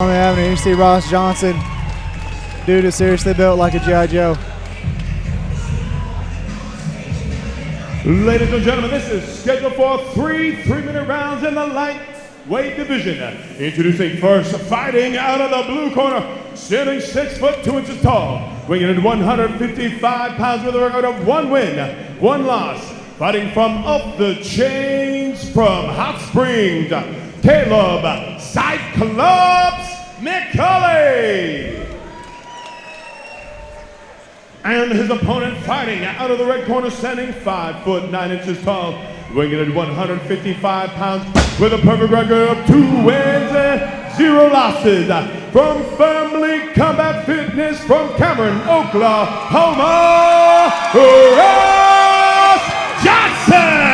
On the avenue, you see Ross Johnson. Dude is seriously built like a G.I. Joe. Ladies and gentlemen, this is scheduled for three 3-minute rounds in the lightweight division. Introducing first, fighting out of the blue corner, standing 6 foot 2 inches tall, weighing in 155 pounds with a record of 1 win, 1 loss. Fighting from up the chains from Hot Springs, Caleb Cyclops McCauley. And his opponent fighting out of the red corner, standing 5 foot 9 inches tall, weighing in at 155 pounds with a perfect record of 2 wins and 0 losses. From Family Combat Fitness from Cameron, Oklahoma, Ross Johnson.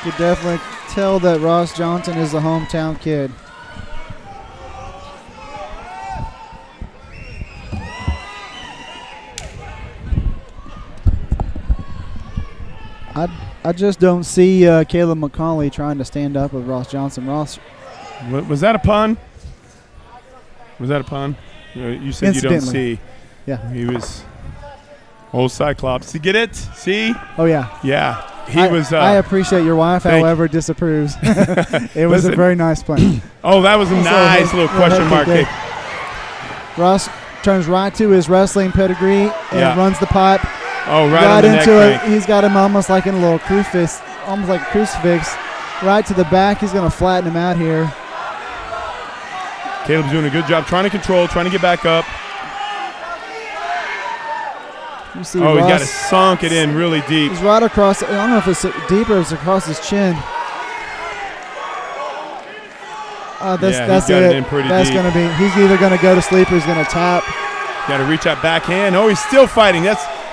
You could definitely tell that Ross Johnson is a hometown kid. I just don't see Caleb McCauley trying to stand up with Ross Johnson. Ross. Was that a pun? Was that a pun? You said you don't see. Yeah. He was old Cyclops. You get it? See? Oh, yeah. Yeah. I appreciate your wife, however, disapproves. It was a very nice play. Oh, that was a nice little question mark kick. Ross turns right to his wrestling pedigree and runs the pipe. Oh, right on the neck break. He's got him almost like in a little crucifix, almost like a crucifix. Right to the back. He's going to flatten him out here. Caleb's doing a good job trying to control, trying to get back up. You see Ross, he's got it sunk it in really deep. He's right across. I don't know if it's deeper or it's across his chin. That's got it. in pretty that's deep. Going to be. He's either going to go to sleep or he's going to tap. Got to reach that backhand. Oh, he's still fighting.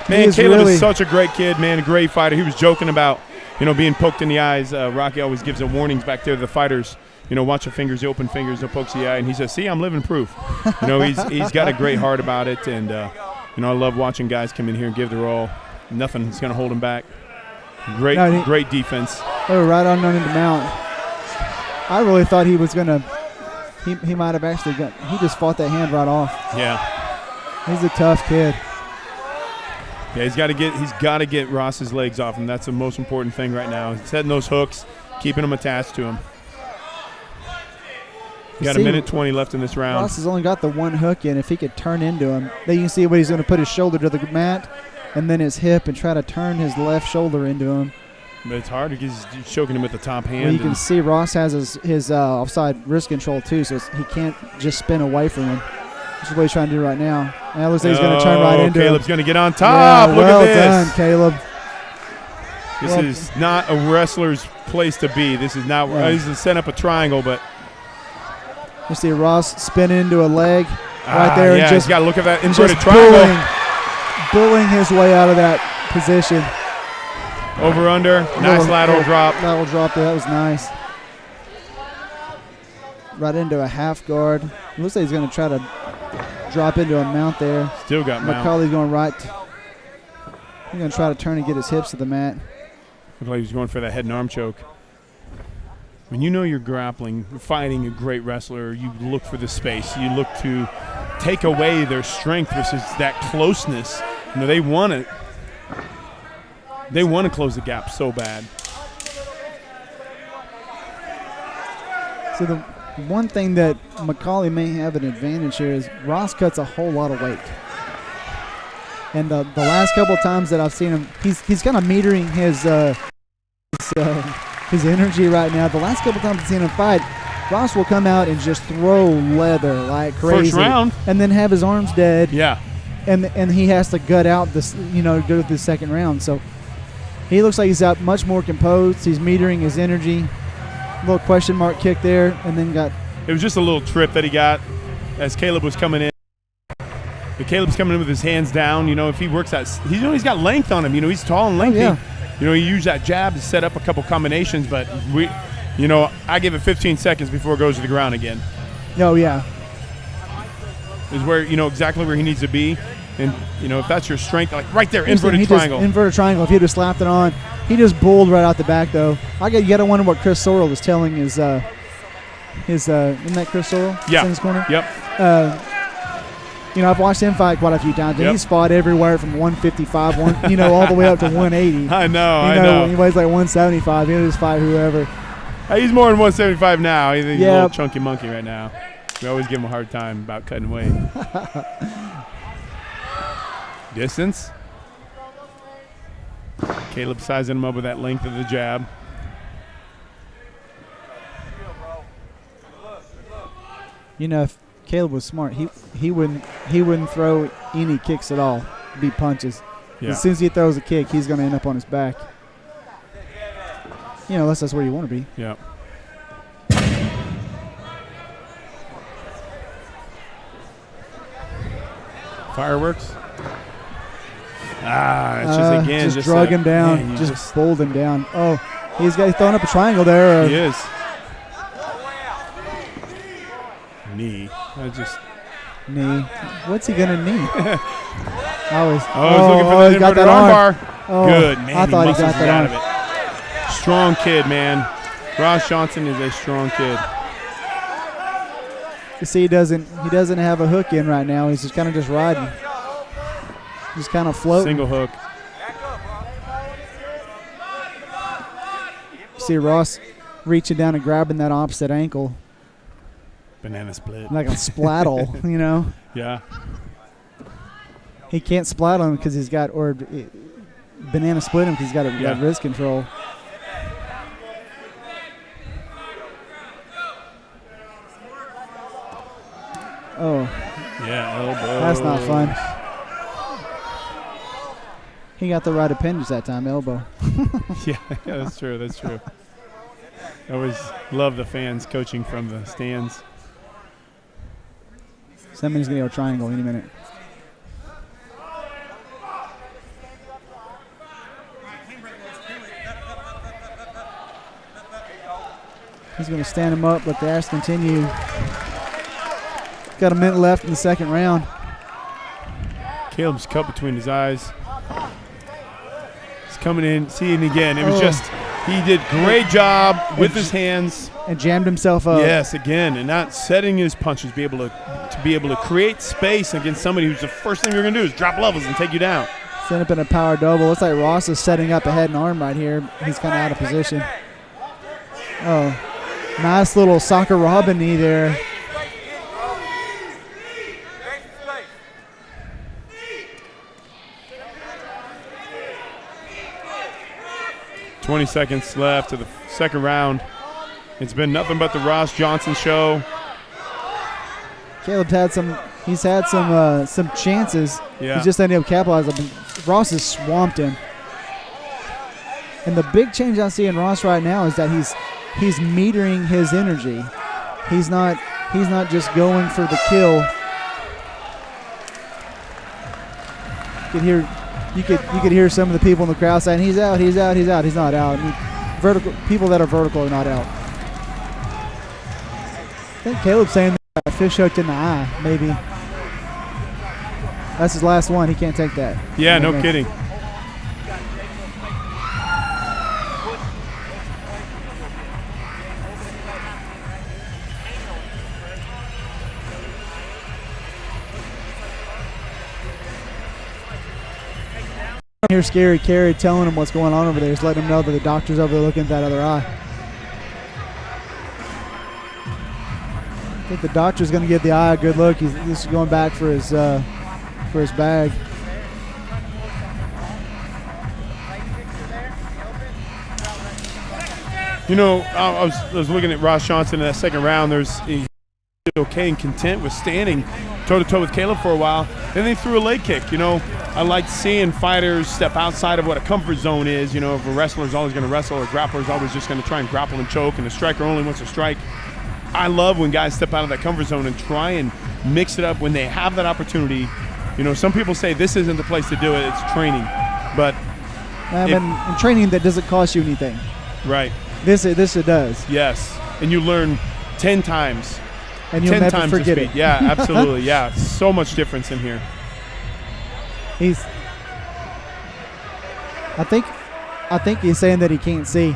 Caleb is such a great kid, man. A great fighter. He was joking about, being poked in the eyes. Rocky always gives the warnings back there to the fighters. Watch the fingers, the open fingers, the pokes the eye, and he says, "See, I'm living proof." He's got a great heart about it, and I love watching guys come in here and give their all. Nothing's going to hold him back. Great defense. They were right on underneath the mount. I really thought he was going to. He might have actually got. He just fought that hand right off. Yeah. He's a tough kid. Yeah, he's got to get Ross's legs off him. That's the most important thing right now. He's setting those hooks, keeping them attached to him. Got a minute 20 left in this round. Ross has only got the one hook in. If he could turn into him, then you can see what he's going to put his shoulder to the mat and then his hip and try to turn his left shoulder into him. But it's hard because he's choking him with the top hand. Well, you can see Ross has his offside wrist control too, so he can't just spin away from him. This is what he's trying to do right now. And it looks like he's going to turn right into him. Caleb's going to get on top. Yeah, Look at this. Well done, Caleb. This is not a wrestler's place to be. This is not where he's set up a triangle, but. You see Ross spin into a leg right there. Yeah, he's got to look at that inverted just triangle. Bullying his way out of that position. Over, under. Nice lateral drop. Lateral drop there. That was nice. Right into a half guard. It looks like he's going to try to drop into a mount there. Still got mount. McCauley's going right. He's going to try to turn and get his hips to the mat. Looked like he was going for that head and arm choke. When you're grappling, fighting a great wrestler, you look for the space. You look to take away their strength versus that closeness. They want it. They want to close the gap so bad. So the one thing that McCauley may have an advantage here is Ross cuts a whole lot of weight. And the last couple of times that I've seen him, he's kind of metering his energy right now. The last couple times I've seen him fight, Ross will come out and just throw leather like crazy. First round. And then have his arms dead. Yeah. And he has to gut out this, go to the second round. So he looks like he's out much more composed. He's metering his energy. Little question mark kick there, and then got. It was just a little trip that he got as Caleb was coming in. But Caleb's coming in with his hands down. If he works that, he's got length on him. He's tall and lengthy. Yeah. He used that jab to set up a couple combinations, but I give it 15 seconds before it goes to the ground again. Oh, yeah. Is where, exactly where he needs to be. And, if that's your strength, like right there, inverted triangle. Inverted triangle. If he just slapped it on, he just bulled right out the back, though. You got to wonder what Chris Sorrell is telling his His isn't that Chris Sorrell? Yeah. In his corner. Yep. You know, I've watched him fight quite a few times, and Yep. he's fought everywhere from 155, all the way up to 180. I know. He weighs like 175. He'll just fight whoever. He's more than 175 now. He's a Yeah. little chunky monkey right now. We always give him a hard time about cutting weight. Distance. Caleb sizing him up with that length of the jab. You know, if Caleb was smart, he wouldn't throw any kicks at all. It'd be punches. Yeah. As soon as he throws a kick, he's going to end up on his back. You know, unless that's where you want to be. Yeah. Fireworks. It's just again just drug him down, man, just bowled him down. Oh, he's throwing up a triangle there. He is. Knee. Knee. What's he gonna knee? He's looking for the inverted arm bar. Oh, good, man. I thought he got that out of it. Strong kid, man. Ross Johnson is a strong kid. You see, he doesn't have a hook in right now. He's just kind of just riding. Just kind of floating. Single hook. See Ross reaching down and grabbing that opposite ankle. Banana split. Like a spladdle, you know. Yeah. He can't spladdle him because he's got, or banana split him because he's got wrist control. Oh. Yeah, elbow. That's not fun. He got the right appendage that time, elbow. yeah, that's true. That's true. I always love the fans coaching from the stands. Somebody's going to go triangle any minute. He's going to stand him up, let the ass continue. Got a minute left in the second round. Caleb's cut between his eyes. He's coming in, seeing again. It was just, he did great job with his hands. And jammed himself up. Yes, again, and not setting his punches, be able to create space against somebody who's the first thing you're going to do is drop levels and take you down. Set up in a power double. Looks like Ross is setting up a head and arm right here. He's kind of out of position. Oh, nice little soccer robin knee there. .20 seconds left to the second round. It's been nothing but the Ross Johnson show. Caleb's had some chances. Yeah. He's just ended up capitalizing. Ross has swamped him. And the big change I see in Ross right now is that he's metering his energy. He's not just going for the kill. You could hear some of the people in the crowd saying, he's out. He's not out. People that are vertical are not out. I think Caleb's saying that fish hooked in the eye, maybe. That's his last one. He can't take that. Yeah, no kidding. I hear Scary Carey telling him what's going on over there. Just letting him know that the doctor's over there looking at that other eye. I think the doctor's going to give the eye a good look. He's just going back for his bag. You know, I was looking at Ross Johnson in that second round. He's okay and content with standing toe-to-toe with Caleb for a while. Then they threw a leg kick. You know, I like seeing fighters step outside of what a comfort zone is. You know, if a wrestler's always going to wrestle, or a grappler's always just going to try and grapple and choke, and a striker only wants to strike. I love when guys step out of that comfort zone and try and mix it up when they have that opportunity. You know, some people say this isn't the place to do it, it's training. But in training, that doesn't cost you anything. Right. This it does. Yes. And you learn 10 times. And you'll never forget it. Yeah, absolutely. Yeah, so much difference in here. I think he's saying that he can't see.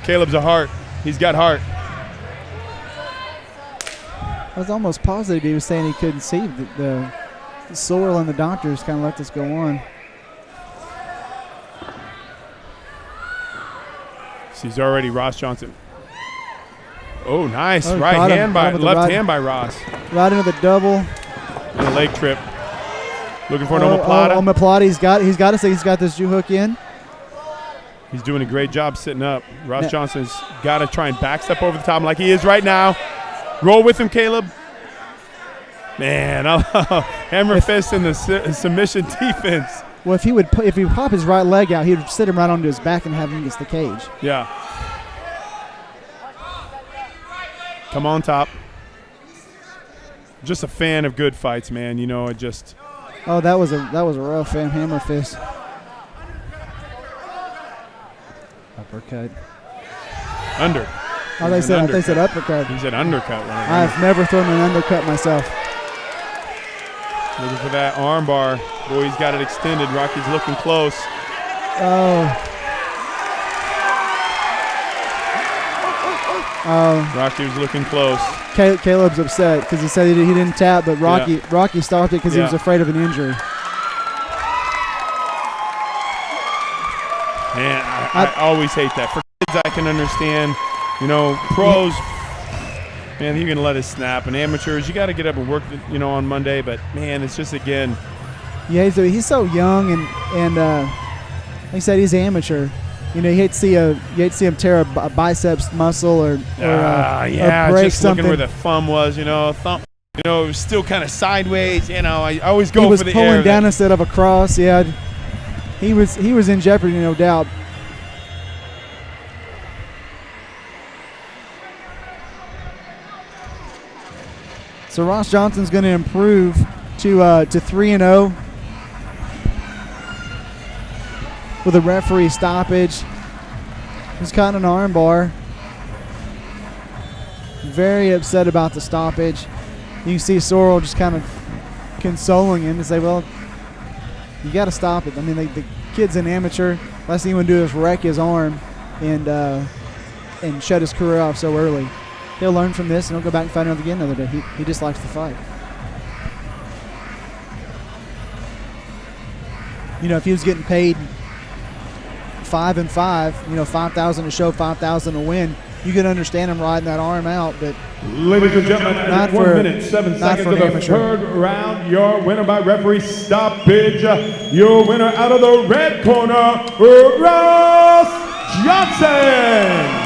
Caleb's a heart. He's got heart. I was almost positive he was saying he couldn't see. The Sorrell and the doctors kind of let this go on. He's already Ross Johnson. Oh, nice. Oh, left hand by Ross. Right into the double. And a leg trip. Looking for an omoplata. Omoplata. He's got to say he's got this Jew hook in. He's doing a great job sitting up. Ross Johnson's got to try and backstep over the top like he is right now. Roll with him, Caleb. Man, hammer fist in the submission defense. Well, if he would pop his right leg out, he would sit him right onto his back and have him against the cage. Yeah. Come on top. Just a fan of good fights, man. You know, it just. Oh, that was a rough hammer fist. Uppercut. Under. Oh, they said uppercut. He said undercut. I've never thrown an undercut myself. Looking for that arm bar. Boy, he's got it extended. Rocky's looking close. Rocky was looking close. Caleb's upset because he said he didn't tap, but Rocky stopped it because he was afraid of an injury. Man, I always hate that. For kids, I can understand. You know, pros, man, you can let it snap. And amateurs, you got to get up and work, on Monday. But, man, it's just, again. Yeah, he's so young, and like I said, he's amateur. You know, you hate to see him tear a biceps muscle or break just something. Looking where the thumb was, thumb. It was still kind of sideways. I always go for the air. He was pulling down instead of across. Yeah, he was in jeopardy, no doubt. So Ross Johnson's going to improve to 3-0 with a referee stoppage. He's caught an arm bar. Very upset about the stoppage. You can see Sorrell just kind of consoling him and say, well, you got to stop it. I mean, the kid's an amateur. Last thing he would do is wreck his arm and shut his career off so early. He'll learn from this and he'll go back and fight another again another day. He just likes to fight. If he was getting paid 5 and 5, $5,000 a show, $5,000 a win, you could understand him riding that arm out. But ladies and gentlemen, at 1 minute, 7 seconds of the third round, your winner by referee stoppage, your winner out of the red corner, Ross Johnson.